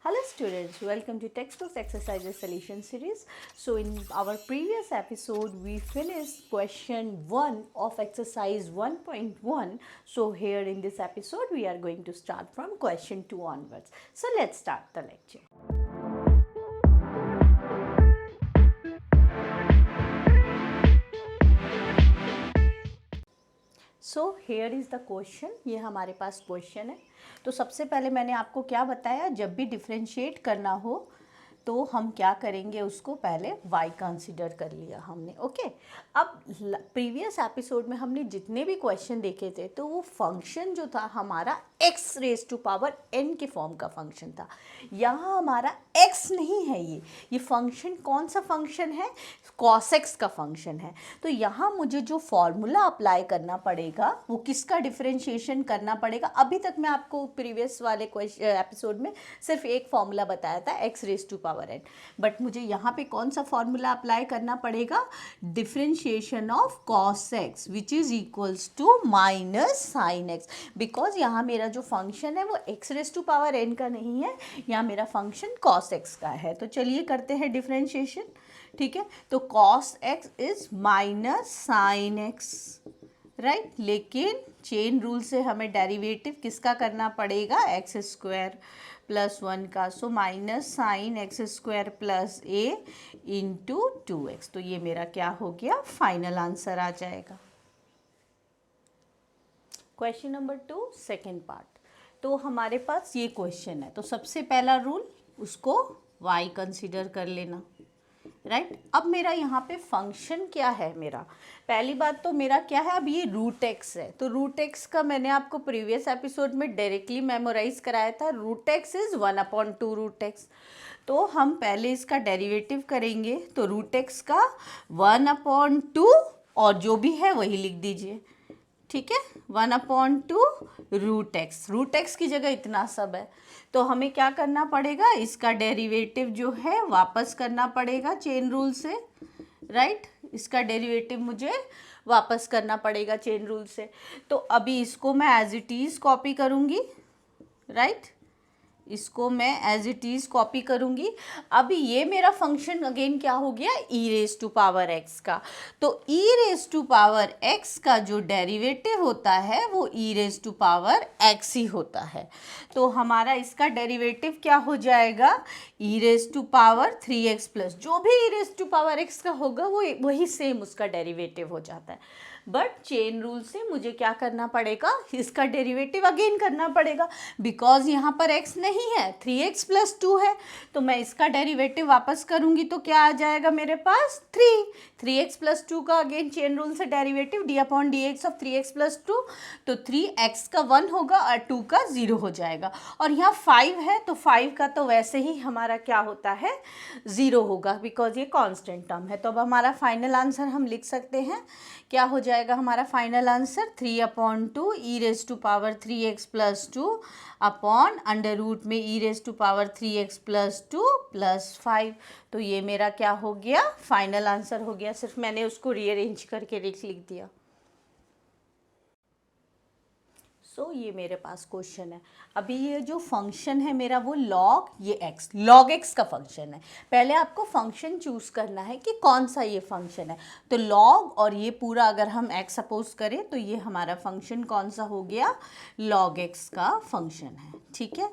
Hello students, welcome to Textbooks Exercises Solution Series. So in our previous episode, we finished question 1 of exercise 1.1. So here in this episode, we are going to start from question 2 onwards. So let's start the lecture. So here is the question, ये हमारे पास question है। तो सबसे पहले मैंने आपको क्या बताया, जब भी डिफ्रेंशिएट करना हो तो हम क्या करेंगे, उसको पहले y कंसिडर कर लिया हमने। ओके, अब प्रीवियस एपिसोड में हमने जितने भी क्वेश्चन देखे थे तो वो फंक्शन जो था हमारा x raise to power n के फॉर्म का फंक्शन था। यहाँ हमारा x नहीं है, ये फंक्शन कौन सा फंक्शन है, cos x का फंक्शन है। तो यहाँ मुझे जो फॉर्मूला अप्लाई करना पड़ेगा वो किसका डिफरेंशिएशन करना पड़ेगा। अभी तक मैं आपको प्रीवियस वाले एपिसोड में सिर्फ एक फॉर्मूला बताया था, x raise to power n, but मुझे यहाँ पे कौन सा फॉर्मूला अप्लाई करना पड़ेगा, differentiation of cos x which is equals to minus sine x, because यहाँ मेरा जो फंक्शन है वो x raise to power n का नहीं है, यहाँ मेरा फंक्शन cos x का है। तो चलिए करते हैं डिफरेंशिएशन। ठीक है, तो cos x is minus sine x, right, लेकिन चेन रूल से हमें डेरिवेटिव किसका करना पड़ेगा, एक्स स्क्वायर प्लस 1 का। So minus sine x square plus a into 2x। तो ये मेरा क्या हो गया, फाइनल आंसर आ जाएगा। Question number 2 second part. तो हमारे पास ये क्वेश्चन है, तो सबसे पहला रूल उसको y कंसिडर कर लेना, राइट। अब मेरा यहाँ पे फंक्शन क्या है, मेरा पहली बात तो मेरा क्या है, अब ये रूट एक्स है। तो रूट एक्स का मैंने आपको प्रीवियस एपिसोड में डायरेक्टली मेमोराइज कराया था, root x is 1/2 root x. तो हम पहले इसका डेरिवेटिव करेंगे, तो रूट एक्स का 1/2 और जो भी है वही लिख दीजिए, ठीक है, 1/2 रूट एक्स की जगह इतना सब है। तो हमें क्या करना पड़ेगा, इसका डेरिवेटिव जो है वापस करना पड़ेगा चेन रूल से, राइट, इसका डेरिवेटिव मुझे वापस करना पड़ेगा चेन रूल से। तो अभी इसको मैं एज इट इज़ कॉपी करूँगी, राइट, इसको मैं एज इट इज़ कॉपी करूँगी। अभी ये मेरा फंक्शन अगेन क्या हो गया, e raise to power x का। तो e raise to power x का जो डेरिवेटिव होता है वो e raise to power x ही होता है। तो हमारा इसका डेरिवेटिव क्या हो जाएगा, e raise to power 3x plus जो भी e raise to power x का होगा वो वही सेम उसका डेरिवेटिव हो जाता है। बट चेन रूल से मुझे क्या करना पड़ेगा, इसका डेरिवेटिव अगेन करना पड़ेगा, बिकॉज यहाँ पर x नहीं है, 3x प्लस 2 है। तो मैं इसका डेरिवेटिव वापस करूँगी तो क्या आ जाएगा मेरे पास, 3x प्लस 2 का अगेन चेन रूल से derivative d/dx of 3x plus 2, तो 3x का 1 होगा और 2 का 0 हो जाएगा। और यहाँ 5 है तो 5 का तो वैसे ही हमारा क्या होता है, 0 होगा, बिकॉज ये कांस्टेंट टर्म है। तो अब हमारा फाइनल आंसर हम लिख सकते हैं, क्या हो जाएगा हमारा final answer, 3/2 e raise to power 3x plus 2 upon under root में e raise to power 3x plus 2 plus 5। तो ये मेरा क्या हो गया, फाइनल आंसर हो गया, सिर्फ मैंने उसको रीअरेंज करके लिख दिया। सो ये मेरे पास क्वेश्चन है। अभी ये जो फंक्शन है मेरा वो लॉग एक्स का फंक्शन है। पहले आपको फंक्शन चूज़ करना है कि कौन सा ये फंक्शन है। तो लॉग और ये पूरा अगर हम एक्स सपोज करें तो ये हमारा फंक्शन कौन सा हो गया, लॉग एक्स का फंक्शन है, ठीक है।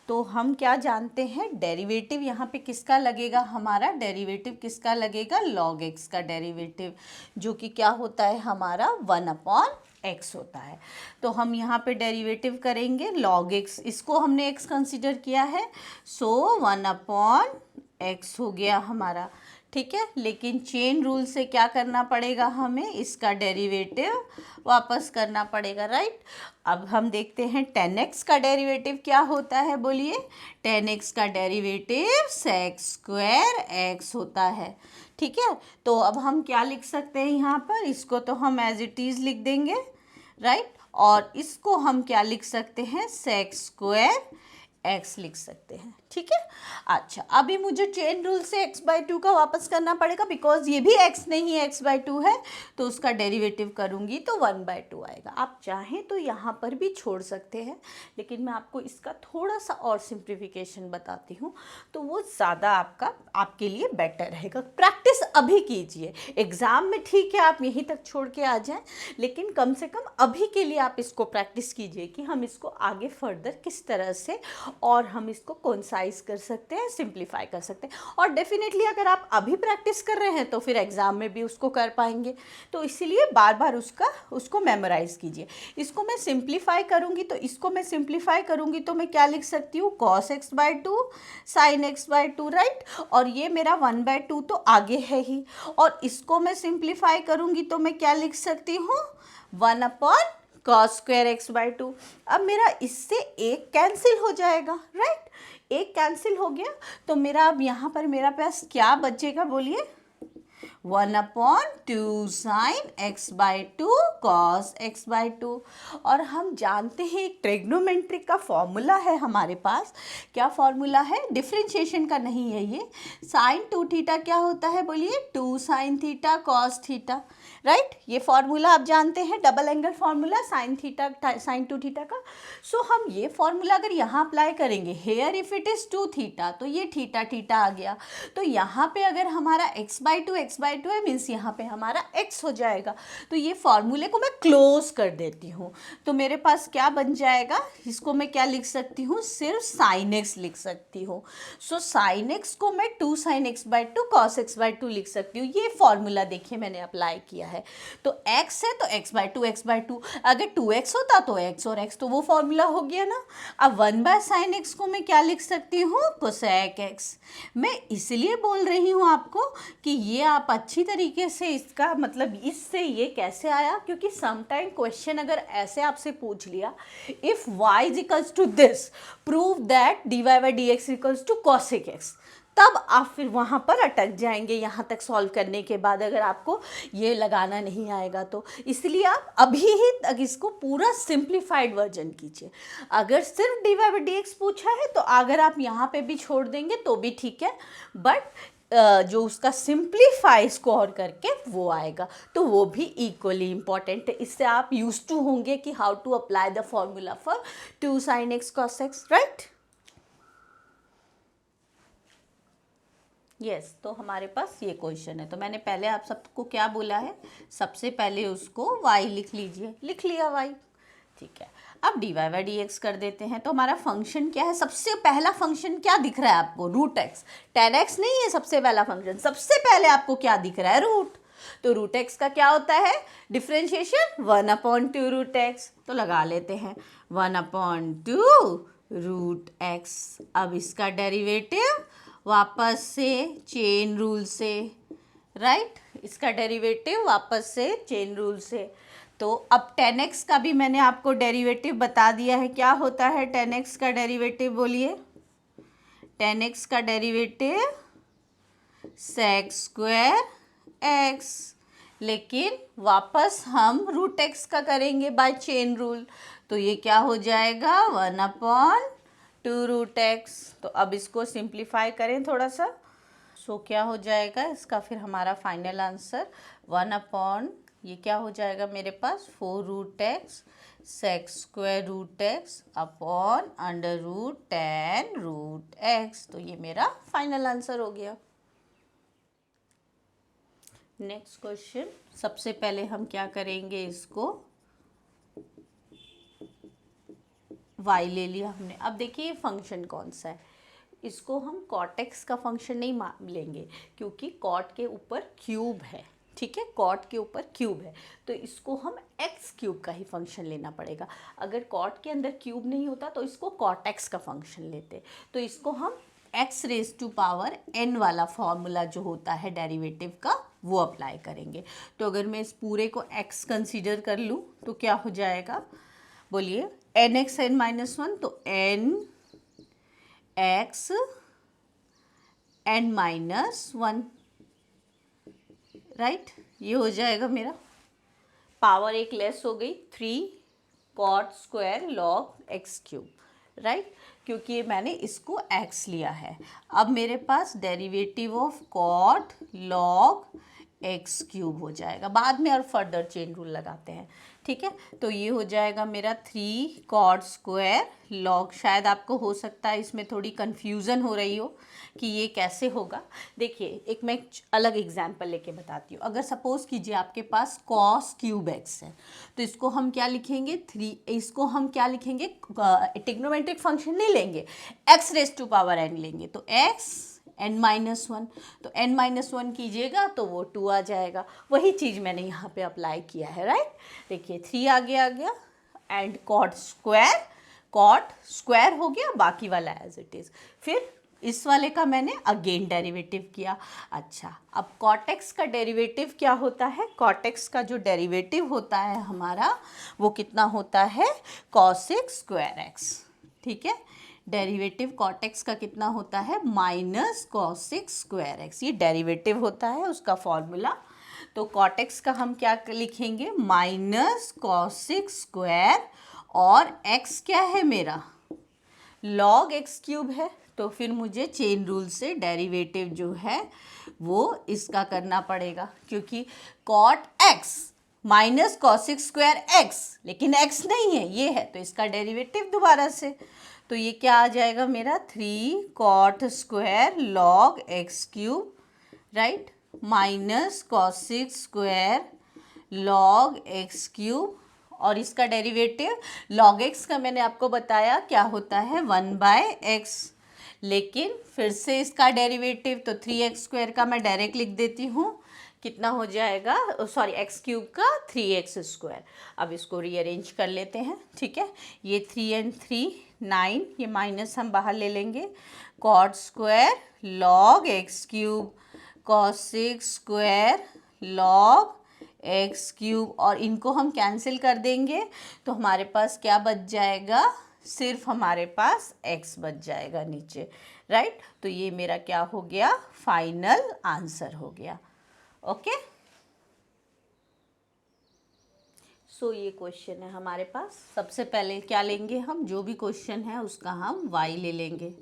तो हम क्या जानते हैं, डेरिवेटिव यहाँ पे किसका लगेगा, हमारा डेरिवेटिव किसका लगेगा, लॉग एक्स का डेरिवेटिव, जो कि क्या होता है हमारा 1/x होता है। तो हम यहाँ पे डेरिवेटिव करेंगे लॉग एक्स, इसको हमने x कंसिडर किया है, सो 1/x हो गया हमारा, ठीक है। लेकिन चेन रूल से क्या करना पड़ेगा, हमें इसका डेरिवेटिव वापस करना पड़ेगा, राइट। अब हम देखते हैं 10x का डेरिवेटिव क्या होता है, बोलिए, 10x का डेरिवेटिव sec स्क्वायर x होता है, ठीक है। तो अब हम क्या लिख सकते हैं यहाँ पर, इसको तो हम एज इट इज़ लिख देंगे, राइट, और इसको हम क्या लिख सकते हैं, sec स्क्वायर x लिख सकते हैं, ठीक है। अच्छा, अभी मुझे चेन रूल से x/2 का वापस करना पड़ेगा, बिकॉज ये भी x नहीं है, x/2 है, तो उसका डेरिवेटिव करूँगी तो 1/2 आएगा। आप चाहें तो यहाँ पर भी छोड़ सकते हैं, लेकिन मैं आपको इसका थोड़ा सा और सिंप्लीफिकेशन बताती हूँ, तो वो ज़्यादा आपके लिए बेटर रहेगा। प्रैक्टिस अभी कीजिए, एग्ज़ाम में ठीक है आप यहीं तक छोड़ के आ जाएं, लेकिन कम से कम अभी के लिए आप इसको प्रैक्टिस कीजिए कि हम इसको आगे फर्दर किस तरह से और हम इसको कंसाइज कर सकते हैं, सिंप्लीफाई कर सकते हैं। और डेफिनेटली अगर आप अभी प्रैक्टिस कर रहे हैं तो फिर एग्ज़ाम में भी उसको कर पाएंगे, तो इसीलिए बार बार उसको मेमोराइज कीजिए। इसको मैं सिंप्लीफाई करूँगी, तो इसको मैं सिंप्लीफाई करूँगी तो मैं क्या लिख सकती हूँ, cos x/2 sin x/2, right. और ये मेरा 1/2 तो आगे है ही, और इसको मैं सिंप्लीफाई करूँगी तो मैं क्या लिख सकती हूँ, 1/cos² x/2। अब मेरा इससे एक कैंसिल हो जाएगा, राइट, एक कैंसिल हो गया, तो मेरा अब यहाँ पर मेरा पास क्या बचेगा, बोलिए, 1/2 sin x/2 cos x/2। और हम जानते हैं एक ट्रिग्नोमेट्रिक का फॉर्मूला है हमारे पास। क्या फॉर्मूला है, डिफरेंशिएशन का नहीं है ये। sin 2θ क्या होता है, बोलिए, 2 sin θ cos θ, राइट। ये फॉर्मूला आप जानते हैं, डबल एंगल फॉर्मूला sin 2θ का। सो हम ये फॉर्मूला अगर यहाँ अप्लाई करेंगे, हेयर इफ इट इज़ 2θ, तो ये θ आ गया। तो यहाँ पे अगर हमारा x/2 है, मीन्स यहाँ पे हमारा x हो जाएगा। तो ये फॉर्मूले को मैं क्लोज कर देती हूँ, तो मेरे पास क्या बन जाएगा, इसको मैं क्या लिख सकती हूँ, सिर्फ sin x लिख सकती हूँ। सो sin x को मैं 2 sin x/2 cos x/2 लिख सकती हूँ। ये फॉर्मूला देखिए मैंने अप्लाई किया है। तो x है तो x/2, अगर 2x होता तो x, और x तो वो फॉर्मूला हो गया ना। अब 1/sin x को मैं क्या लिख सकती हूँ, cosec x। मैं इसलिए बोल रही हूँ आपको कि ये आप अच्छी तरीके से इसका मतलब इससे ये कैसे आया, क्योंकि समटाइम क्वेश्चन अगर ऐसे आपसे पूछ लिया, if y is equals to this, prove that dy/dx equals to cosec x, तब आप फिर वहाँ पर अटक जाएंगे यहाँ तक सॉल्व करने के बाद, अगर आपको ये लगाना नहीं आएगा तो। इसलिए आप अभी ही इसको पूरा सिंप्लीफाइड वर्जन कीजिए। अगर सिर्फ dy/dx पूछा है तो अगर आप यहाँ पे भी छोड़ देंगे तो भी ठीक है, बट जो उसका सिंप्लीफाई स्कोर करके वो आएगा, तो वो भी इक्वली इम्पॉर्टेंट है। इससे आप यूज टू होंगे कि how to apply the formula for 2 sin x cos x, right. Yes, तो हमारे पास ये क्वेश्चन है। तो मैंने पहले आप सबको क्या बोला है, सबसे पहले उसको y लिख लीजिए, लिख लिया y, ठीक है। अब dy/dx कर देते हैं। तो हमारा फंक्शन क्या है, सबसे पहला फंक्शन क्या दिख रहा है आपको, रूट एक्स। tan x नहीं है सबसे पहला फंक्शन, सबसे पहले आपको क्या दिख रहा है, रूट। तो रूट एक्स का क्या होता है, डिफरेंशिएशन 1/2 रूट एक्स। तो लगा लेते हैं 1/2 रूट एक्स। अब इसका डेरिवेटिव वापस से चेन रूल से, राइट, इसका डेरिवेटिव वापस से चेन रूल से। तो अब tan x का भी मैंने आपको डेरिवेटिव बता दिया है। क्या होता है tan x का डेरिवेटिव, बोलिए, tan x का डेरिवेटिव sec² x। लेकिन वापस हम रूट x का करेंगे बाय चेन रूल, तो ये क्या हो जाएगा, 1/2 रूट एक्स। तो अब इसको सिंप्लीफाई करें थोड़ा सा, सो क्या हो जाएगा इसका फिर हमारा फाइनल आंसर 1/, ये क्या हो जाएगा मेरे पास, 4 root x sec² root x upon √10 root x. तो ये मेरा फाइनल आंसर हो गया। नेक्स्ट क्वेश्चन, सबसे पहले हम क्या करेंगे, इसको y ले लिया हमने। अब देखिए फंक्शन कौन सा है, इसको हम cot x का फंक्शन नहीं लेंगे, क्योंकि cot के ऊपर क्यूब है, ठीक है, cot के ऊपर क्यूब है, तो इसको हम x³ का ही फंक्शन लेना पड़ेगा। अगर cot के अंदर क्यूब नहीं होता तो इसको cot x का फंक्शन लेते, तो इसको हम x⁻n वाला फॉर्मूला जो होता है डेरिवेटिव का वो अप्लाई करेंगे। तो अगर मैं इस पूरे को x कंसीडर कर लूँ तो क्या हो जाएगा, बोलिए, nx n-1, तो nx n-1, राइट, ये हो जाएगा मेरा, पावर एक लेस हो गई, 3 cot² log x³ राइट, क्योंकि ये मैंने इसको x लिया है। अब मेरे पास derivative of cot log x cube हो जाएगा, बाद में और फर्दर चेन रूल लगाते हैं, ठीक है। तो ये हो जाएगा मेरा 3 कॉट स्क्वायर लॉग, शायद आपको हो सकता है इसमें थोड़ी कन्फ्यूज़न हो रही हो कि ये कैसे होगा। देखिए एक मैं अलग एग्जांपल लेके बताती हूँ। अगर सपोज़ कीजिए आपके पास कॉस क्यूब एक्स है, तो इसको हम क्या लिखेंगे, इसको हम क्या लिखेंगे, ट्रिग्नोमेट्रिक फंक्शन नहीं लेंगे, x raise to power n लेंगे, तो एक्स n-1, तो n-1 कीजिएगा तो वो 2 आ जाएगा। वही चीज़ मैंने यहाँ पे अप्लाई किया है, राइट। देखिए 3 आगे आ गया एंड कॉट स्क्वायर हो गया, बाकी वाला एज इट इज़। फिर इस वाले का मैंने अगेन डेरिवेटिव किया। अच्छा, अब कॉट एक्स का डेरिवेटिव क्या होता है, कॉट एक्स का जो डेरिवेटिव होता है हमारा वो कितना होता है, कॉसेक स्क्वायर एक्स, ठीक है। डेरिवेटिव कॉट एक्स का कितना होता है, माइनस कॉसेक स्क्वायर एक्स, ये डेरिवेटिव होता है उसका फॉर्मूला। तो कॉट एक्स का हम क्या लिखेंगे, माइनस कॉसेक स्क्वायर, और एक्स क्या है मेरा, लॉग एक्स क्यूब है। तो फिर मुझे चेन रूल से डेरिवेटिव जो है वो इसका करना पड़ेगा, क्योंकि cot x minus cosec square x, लेकिन एक्स नहीं है, ये है, तो इसका डेरिवेटिव दोबारा से। तो ये क्या आ जाएगा मेरा, 3 cot square log x cube, right, minus cosec square log x cube, और इसका डेरिवेटिव लॉग एक्स का मैंने आपको बताया क्या होता है, 1/x। लेकिन फिर से इसका डेरिवेटिव, तो 3x² का मैं डायरेक्ट लिख देती हूँ, कितना हो जाएगा, सॉरी एक्स क्यूब का 3x²। अब इसको रीअरेंज कर लेते हैं, ठीक है। ये 3 and 3 9, ये माइनस हम बाहर ले लेंगे, cot square log x cube cosec square log x cube, और इनको हम कैंसिल कर देंगे तो हमारे पास क्या बच जाएगा, सिर्फ हमारे पास x बच जाएगा नीचे, राइट। तो ये मेरा क्या हो गया, फाइनल आंसर हो गया। ओके, सो ये क्वेश्चन है हमारे पास। सबसे पहले क्या लेंगे हम, जो भी क्वेश्चन है उसका हम y ले लेंगे,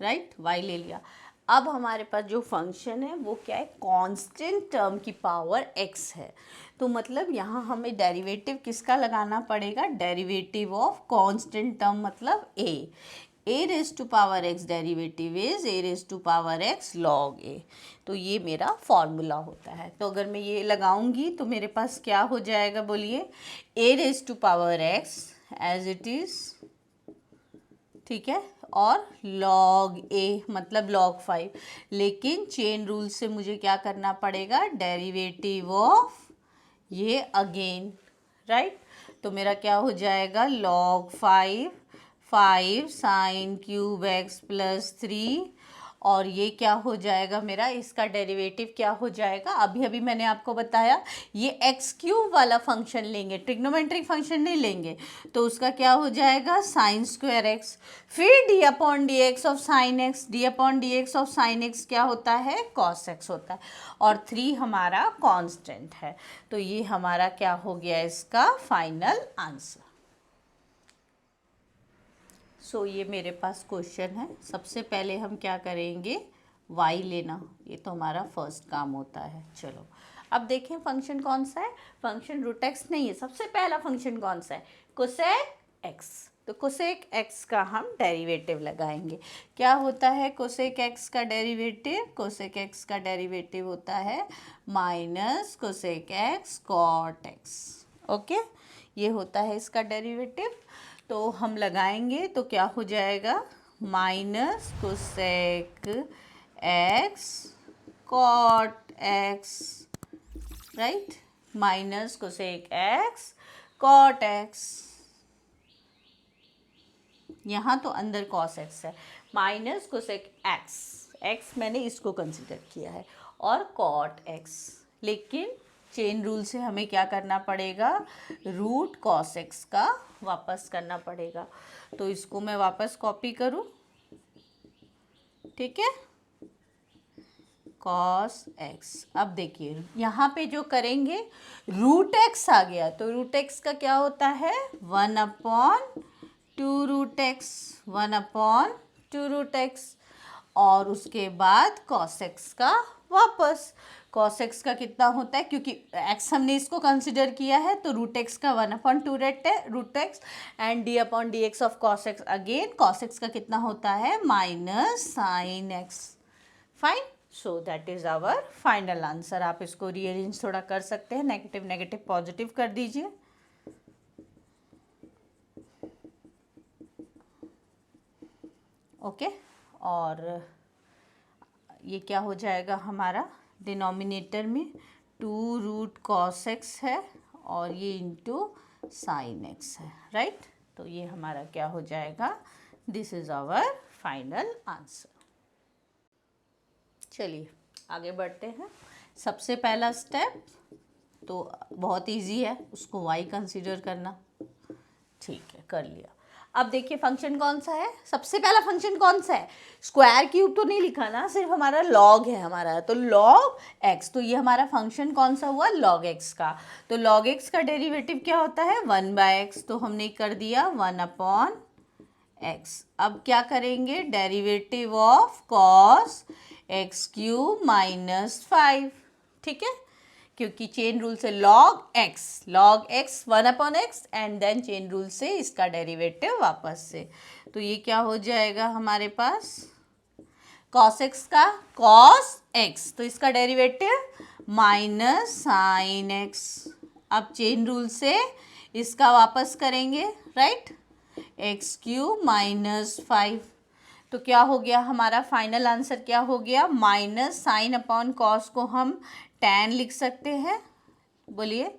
राइट, y ले लिया। अब हमारे पास जो फंक्शन है वो क्या है, कांस्टेंट टर्म की पावर x है। तो मतलब यहाँ हमें डेरिवेटिव किसका लगाना पड़ेगा, डेरिवेटिव ऑफ कांस्टेंट टर्म, मतलब a raise to power x derivative is a raise to power x log a। तो ये मेरा फॉर्मूला होता है। तो अगर मैं ये लगाऊंगी तो मेरे पास क्या हो जाएगा, बोलिए, a raise to power x as it is, ठीक है, और log a मतलब log 5। लेकिन चेन रूल से मुझे क्या करना पड़ेगा, डेरिवेटिव ऑफ ये अगेन, राइट। तो मेरा क्या हो जाएगा, log 5 sine cube x plus 3, और ये क्या हो जाएगा मेरा, इसका डेरिवेटिव क्या हो जाएगा, अभी मैंने आपको बताया ये एक्स क्यूब वाला फंक्शन लेंगे, ट्रिग्नोमेट्रिक फंक्शन नहीं लेंगे, तो उसका क्या हो जाएगा, साइन स्क्वायर एक्स, फिर D upon D x of sine x, D upon D x of sine x क्या होता है, कॉस एक्स होता है, और 3 हमारा कांस्टेंट है। तो ये हमारा क्या हो गया, इसका फाइनल आंसर। सो ये मेरे पास क्वेश्चन है। सबसे पहले हम क्या करेंगे, y लेना, ये तो हमारा फर्स्ट काम होता है। चलो अब देखें फंक्शन कौन सा है, फंक्शन रूट एक्स नहीं है। सबसे पहला फंक्शन कौन सा है, कोसेक एक्स। तो कोसेक एक्स का हम डेरिवेटिव लगाएंगे। क्या होता है कोसेक एक्स का डेरिवेटिव, कोसेक एक्स का डेरिवेटिव होता है minus cosec x cot x. Okay, ये होता है इसका डेरिवेटिव। तो हम लगाएंगे तो क्या हो जाएगा, minus cosec x cot x, right, minus cosec x cot x. यहाँ तो अंदर कॉस एक्स है, माइनस कोसेक एक्स, एक्स मैंने इसको कंसिडर किया है, और कॉट एक्स। लेकिन चेन रूल से हमें क्या करना पड़ेगा, रूट कॉस एक्स का वापस करना पड़ेगा। तो इसको मैं वापस कॉपी करूँ, ठीक है, कॉस एक्स। अब देखिए यहाँ पे जो करेंगे, रूट एक्स आ गया, तो रूट एक्स का क्या होता है, 1/2 टू रूट एक्स, 1/2 और उसके बाद cos x का वापस। cos x का कितना होता है, क्योंकि x हमने इसको कंसिडर किया है तो रूट एक्स का 1/2 root x and d/dx of cos x, again cos x का कितना होता है minus sine x। Fine, so that is our final answer. आप इसको रीअरेंज थोड़ा कर सकते हैं, नेगेटिव नेगेटिव पॉजिटिव कर दीजिए। ओके, और ये क्या हो जाएगा हमारा, डिनोमिनेटर में 2 रूट कॉस एक्स है और ये इंटू साइन एक्स है, राइट। तो ये हमारा क्या हो जाएगा, this is our final answer. चलिए आगे बढ़ते हैं। सबसे पहला स्टेप तो बहुत इजी है, उसको y कंसीडर करना। ठीक है, कर लिया। अब देखिए फंक्शन कौन सा है, सबसे पहला फंक्शन कौन सा है, स्क्वायर क्यूब तो नहीं लिखा ना, सिर्फ हमारा लॉग है हमारा, तो लॉग एक्स। तो ये हमारा फंक्शन कौन सा हुआ, लॉग एक्स का। तो लॉग एक्स का डेरिवेटिव क्या होता है, 1/x। तो हमने कर दिया 1/x। अब क्या करेंगे, derivative of cos x cube -5, ठीक है, क्योंकि चेन रूल से log x 1/x and then chain rule से इसका डेरिवेटिव वापस से। तो ये क्या हो जाएगा हमारे पास, cos x का cos x, तो इसका डेरिवेटिव माइनस साइन x। अब चेन रूल से इसका वापस करेंगे, राइट, x³ -5। तो क्या हो गया हमारा फाइनल आंसर, क्या हो गया, माइनस साइन अपॉन कॉस को हम tan लिख सकते हैं। बोलिए,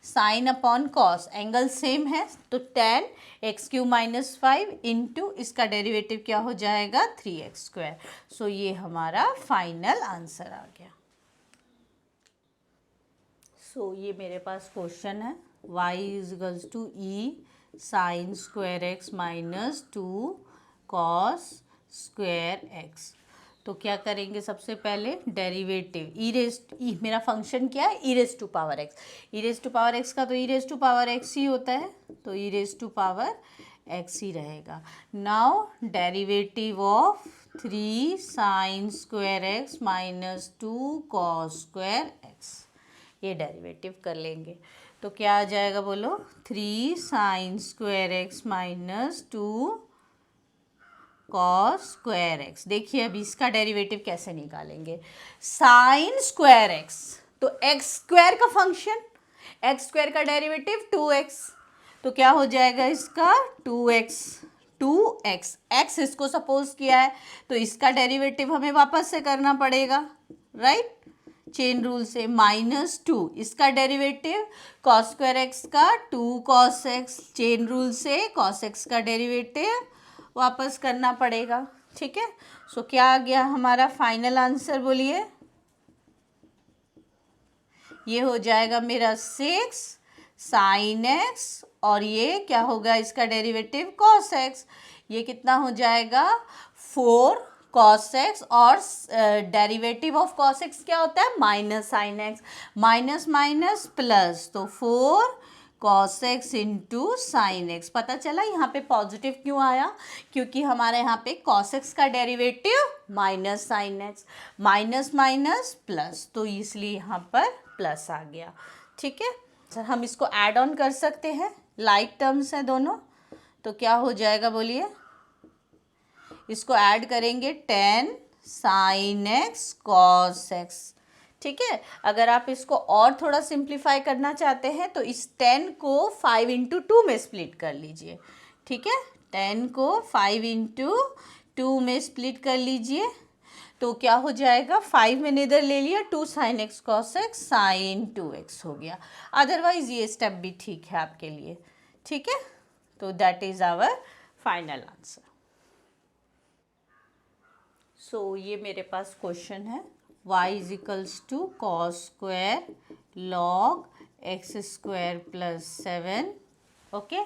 sine upon cos, angle same है तो tan x³ -5 इंटू इसका डेरिवेटिव क्या हो जाएगा 3x²। सो ये हमारा फाइनल आंसर आ गया। सो ये मेरे पास क्वेश्चन है, y = e sine square x minus 2 cos square x। तो क्या करेंगे, सबसे पहले डेरिवेटिव मेरा फंक्शन क्या है, e⁻x का तो e⁻x ही होता है, तो e⁻x ही रहेगा। Now derivative of 3 sine square x minus 2 cos square x, ये डेरिवेटिव कर लेंगे। तो क्या आ जाएगा बोलो, 3 sine square x minus 2 cos square x. देखिए अभी इसका डेरिवेटिव कैसे निकालेंगे, साइन स्क्वायर एक्स, तो एक्स स्क्वायर का फंक्शन, एक्स स्क्वायर का डेरिवेटिव 2x, तो क्या हो जाएगा इसका 2x, एक्स इसको सपोज किया है तो इसका डेरिवेटिव हमें वापस से करना पड़ेगा, राइट, चेन रूल से -2, इसका डेरिवेटिव कॉस स्क्वायर एक्स का 2 कॉस एक्स, चेन रूल से कॉस एक्स का डेरिवेटिव वापस करना पड़ेगा, ठीक है। सो क्या आ गया हमारा फाइनल आंसर, बोलिए, ये हो जाएगा मेरा 6 साइन एक्स और ये क्या होगा इसका डेरिवेटिव कॉस एक्स, ये कितना हो जाएगा 4 कॉस एक्स और डेरिवेटिव ऑफ कॉस एक्स क्या होता है minus sine x, minus minus plus, तो 4 cos x into sine x. पता चला यहाँ पे पॉजिटिव क्यों आया, क्योंकि हमारे यहाँ पे कॉस एक्स का derivative minus sine x, minus minus plus, तो इसलिए यहाँ पर प्लस आ गया, ठीक है। सर हम इसको ऐड ऑन कर सकते हैं, लाइक टर्म्स हैं दोनों, तो क्या हो जाएगा बोलिए, इसको ऐड करेंगे 10 साइन एक्स कॉस एक्स, ठीक है। अगर आप इसको और थोड़ा सिंप्लीफाई करना चाहते हैं तो इस 10 को 5 × 2 में स्प्लिट कर लीजिए, ठीक है, 10 को 5 × 2 में स्प्लिट कर लीजिए, तो क्या हो जाएगा 5 मैंने इधर ले लिया, 2 sine x cos x sine 2x हो गया। अदरवाइज ये स्टेप भी ठीक है आपके लिए, ठीक है। तो that is our final answer. So ये मेरे पास क्वेश्चन है, y = cos square log x² + 7, okay.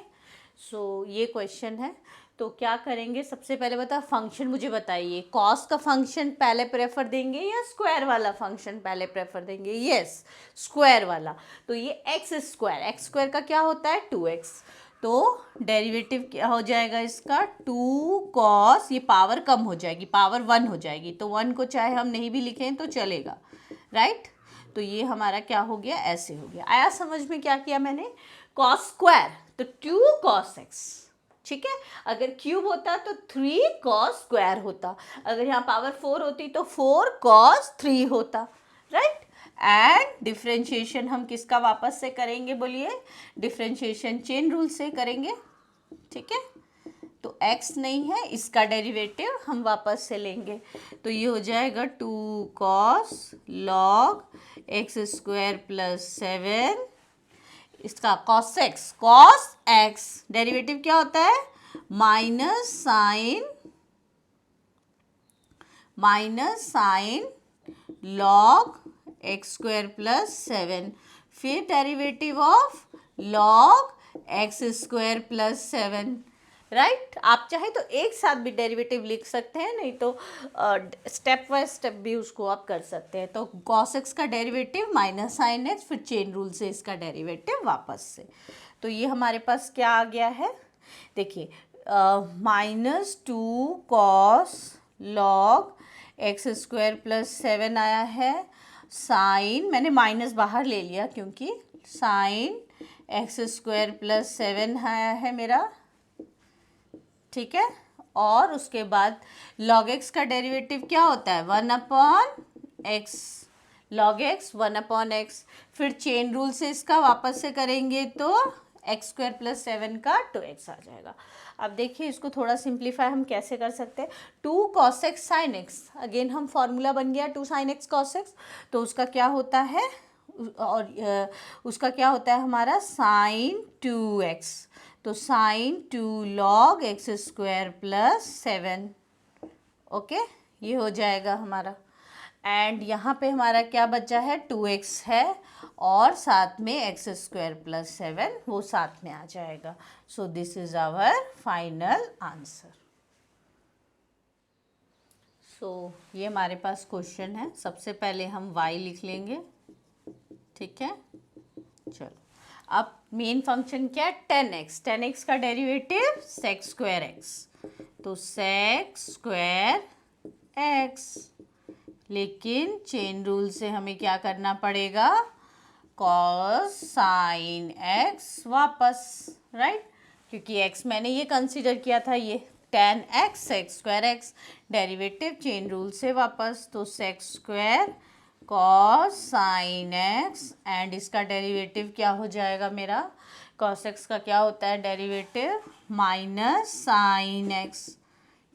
So ये क्वेश्चन है, तो क्या करेंगे, सबसे पहले बता फंक्शन मुझे बताइए, कॉस का फंक्शन पहले प्रेफर देंगे या स्क्वायर वाला फंक्शन पहले प्रेफर देंगे, यस स्क्वायर वाला। तो ये x² का क्या होता है 2x, तो डेरिवेटिव क्या हो जाएगा इसका, 2 कॉस, ये पावर कम हो जाएगी, पावर 1 हो जाएगी, तो 1 को चाहे हम नहीं भी लिखें तो चलेगा, राइट। तो ये हमारा क्या हो गया, ऐसे हो गया। आया समझ में क्या किया मैंने, कॉस स्क्वायर तो 2 कॉस एक्स, ठीक है। अगर क्यूब होता तो 3 कॉस स्क्वायर होता, अगर यहाँ पावर 4 होती तो 4 कॉस 3 होता, राइट। एंड डिफ्रेंशिएशन हम किसका वापस से करेंगे, बोलिए, डिफ्रेंशिएशन चेन रूल से करेंगे, ठीक है। तो x नहीं है, इसका डेरिवेटिव हम वापस से लेंगे, तो ये हो जाएगा 2 cos log x square plus 7, इसका कॉस एक्स डेरिवेटिव क्या होता है, minus sign log x square plus 7, फिर derivative of log x square plus 7, right. आप चाहे तो एक साथ भी डेरिवेटिव लिख सकते हैं, नहीं तो स्टेप बाय स्टेप भी उसको आप कर सकते हैं। तो कॉस एक्स का डेरिवेटिव माइनस साइन एक्स, फिर चेन रूल से इसका डेरिवेटिव वापस से, तो ये हमारे पास क्या आ गया है, देखिए, -2 cos log x square plus 7 आया है, साइन, मैंने माइनस बाहर ले लिया क्योंकि साइन एक्स स्क्वायर प्लस 7 आया है मेरा, ठीक है। और उसके बाद log x का डेरिवेटिव क्या होता है, 1/x, log x 1/x, फिर चेन रूल से इसका वापस से करेंगे तो एक्स स्क्वायर प्लस 7 का 2x आ जाएगा। अब देखिए इसको थोड़ा सिंप्लीफाई हम कैसे कर सकते हैं, 2 cos x sin x, again हम फॉर्मूला बन गया 2 sin x cos x, तो उसका क्या होता है, और उसका क्या होता है हमारा साइन 2x, तो sine 2 log x square plus 7, okay, ये हो जाएगा हमारा। एंड यहाँ पे हमारा क्या बचा है, 2x है, और साथ में एक्स स्क्वायर प्लस 7 वो साथ में आ जाएगा। So this is our final answer. So ये हमारे पास क्वेश्चन है, सबसे पहले हम y लिख लेंगे, ठीक है। चलो, अब मेन फंक्शन क्या है, 10x का डेरिवेटिव सेक स्क्वायर एक्स, तो सेक स्क्वायर एक्स, लेकिन चेन रूल से हमें क्या करना पड़ेगा, कॉस साइन एक्स वापस, राइट, क्योंकि x मैंने ये कंसीडर किया था, ये 10x sec square x, derivative chain rule से वापस, तो sec square cos sine x, and इसका डेरिवेटिव क्या हो जाएगा मेरा, कॉस एक्स का क्या होता है डेरिवेटिव, माइनस साइन एक्स,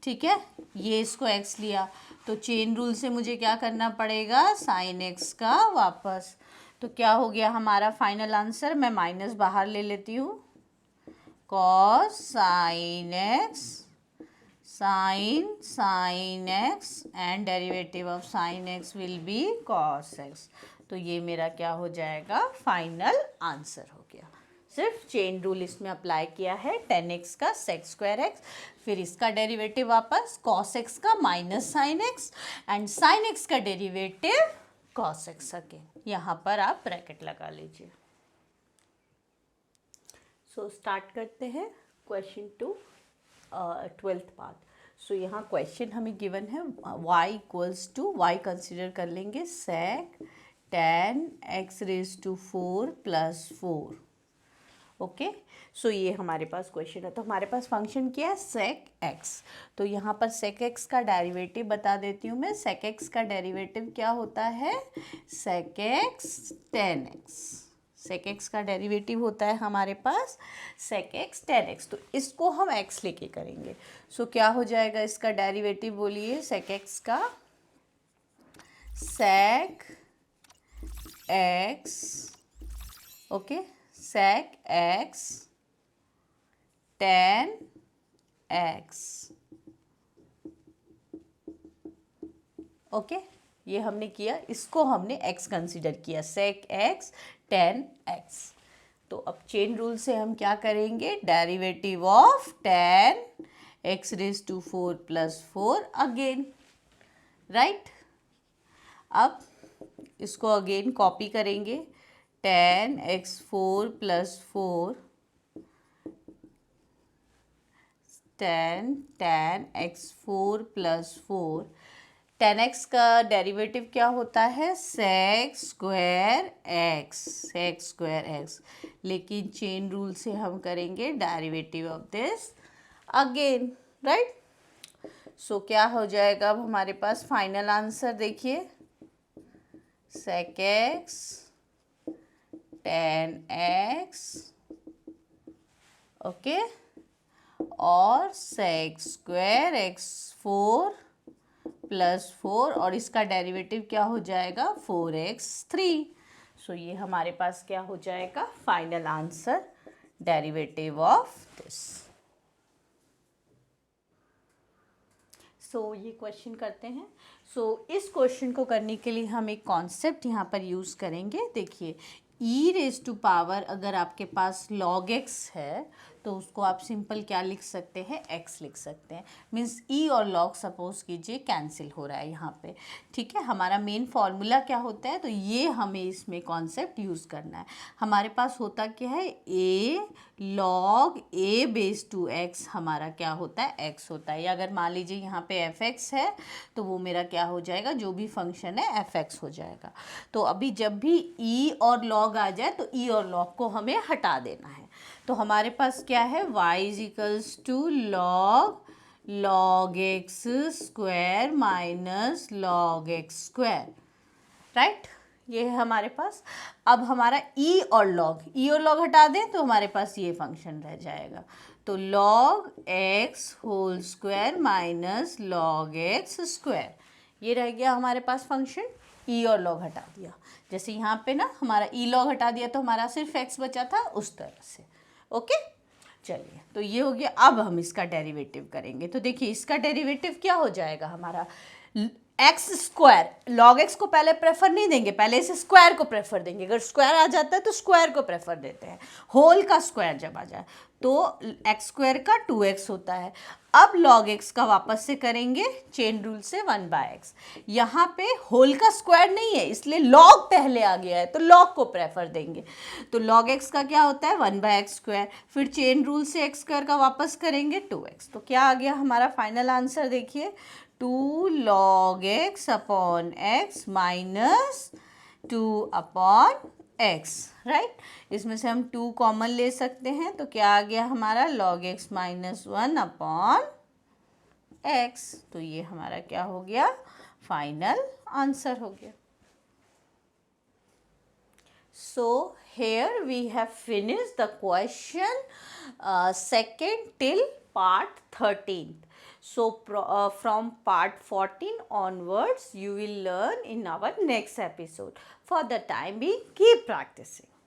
ठीक है। ये इसको x लिया, तो चेन रूल से मुझे क्या करना पड़ेगा, साइन एक्स का वापस, तो क्या हो गया हमारा फाइनल आंसर, मैं माइनस बाहर ले लेती हूँ, cos sine x, sign x, and derivative of sine x will be cos x, तो ये मेरा क्या हो जाएगा, फाइनल आंसर हो गया। सिर्फ चेन रूल इसमें अप्लाई किया है, 10x का सेक स्क्वायर एक्स, फिर इसका डेरिवेटिव वापस कॉस एक्स का minus sine x, and sine x का डेरिवेटिव कॉस एक्स अगेन, यहाँ पर आप ब्रैकेट लगा लीजिए। सो स्टार्ट करते हैं क्वेश्चन 2, 12th पार्ट। सो यहाँ क्वेश्चन हमें गिवन है y equals to, y consider कर लेंगे सेक 10x⁴ प्लस 4, ओके। सो ये हमारे पास क्वेश्चन है, तो हमारे पास फंक्शन क्या है, सेक एक्स, तो यहाँ पर सेक एक्स का डेरिवेटिव बता देती हूँ मैं, सेक एक्स का डेरिवेटिव क्या होता है, sec x 10x, sec x का डेरिवेटिव होता है हमारे पास सेक एक्स 10x, तो इसको हम x लेके करेंगे। सो क्या हो जाएगा इसका डेरिवेटिव, बोलिए, सेक एक्स का sec x, okay, sec x 10x, okay, ये हमने किया, इसको हमने x कंसीडर किया, सेक एक्स 10x, तो अब चेन रूल से हम क्या करेंगे, derivative of 10x⁴ plus 4 again, right. अब इसको अगेन कॉपी करेंगे, 10x4 plus 4 tan x4 plus 4। tan x का डेरिवेटिव क्या होता है? sec square x। लेकिन चेन रूल से हम करेंगे derivative of this again, right. So क्या हो जाएगा अब हमारे पास फाइनल आंसर देखिए, sec x tan x, okay, और sec स्क्वायर x4 प्लस 4, और इसका डेरिवेटिव क्या हो जाएगा? 4x3। सो ये हमारे पास क्या हो जाएगा? Final answer, derivative of this. So ये क्वेश्चन करते हैं। इस क्वेश्चन को करने के लिए हम एक कॉन्सेप्ट यहाँ पर यूज़ करेंगे। देखिए, e रेज टू पावर अगर आपके पास log x है तो उसको आप सिंपल क्या लिख सकते हैं? x लिख सकते हैं। मीन्स e और log सपोज कीजिए कैंसिल हो रहा है यहाँ पे, ठीक है। हमारा मेन फॉर्मूला क्या होता है? तो ये हमें इसमें कॉन्सेप्ट यूज़ करना है। हमारे पास होता क्या है? a log a base to x हमारा क्या होता है? x होता है। या अगर मान लीजिए यहाँ पे fx है तो वो मेरा क्या हो जाएगा? जो भी फंक्शन है fx हो जाएगा। तो अभी जब भी e और log आ जाए तो e और log को हमें हटा देना है। तो हमारे पास क्या है? y is equals to log x square minus log x square, right. ये है हमारे पास। अब हमारा e और log हटा दें तो हमारे पास ये फंक्शन रह जाएगा। तो log x whole square minus log x square, ये रह गया हमारे पास फंक्शन। e और log हटा दिया, जैसे यहाँ पे ना हमारा e log हटा दिया तो हमारा सिर्फ x बचा था, उस तरह से। ओके, चलिए, तो ये हो गया। अब हम इसका डेरिवेटिव करेंगे। तो देखिए, इसका डेरिवेटिव क्या हो जाएगा हमारा? एक्स स्क्वायर, लॉग एक्स को पहले प्रेफर नहीं देंगे, पहले इसे स्क्वायर को प्रेफर देंगे। अगर स्क्वायर आ जाता है तो स्क्वायर को प्रेफर देते हैं। होल का स्क्वायर जब आ जाए तो एक्स स्क्वायर का 2x होता है। अब log x का वापस से करेंगे चेन रूल से 1/x। यहाँ पे होल का स्क्वायर नहीं है इसलिए log पहले आ गया है तो log को प्रेफर देंगे। तो log x का क्या होता है? 1/x square. फिर चेन रूल से x स्क्वायर का वापस करेंगे 2x। तो क्या आ गया हमारा फाइनल आंसर? देखिए, 2 log x upon x minus 2 upon x, right. इसमें से हम 2 कॉमन ले सकते हैं तो क्या आ गया हमारा? log x minus 1 upon x। तो ये हमारा क्या हो गया? फाइनल आंसर हो गया। So here we have finished the question second till part 13. So from part 14 onwards you will learn in our next episode. For the time being, keep practicing.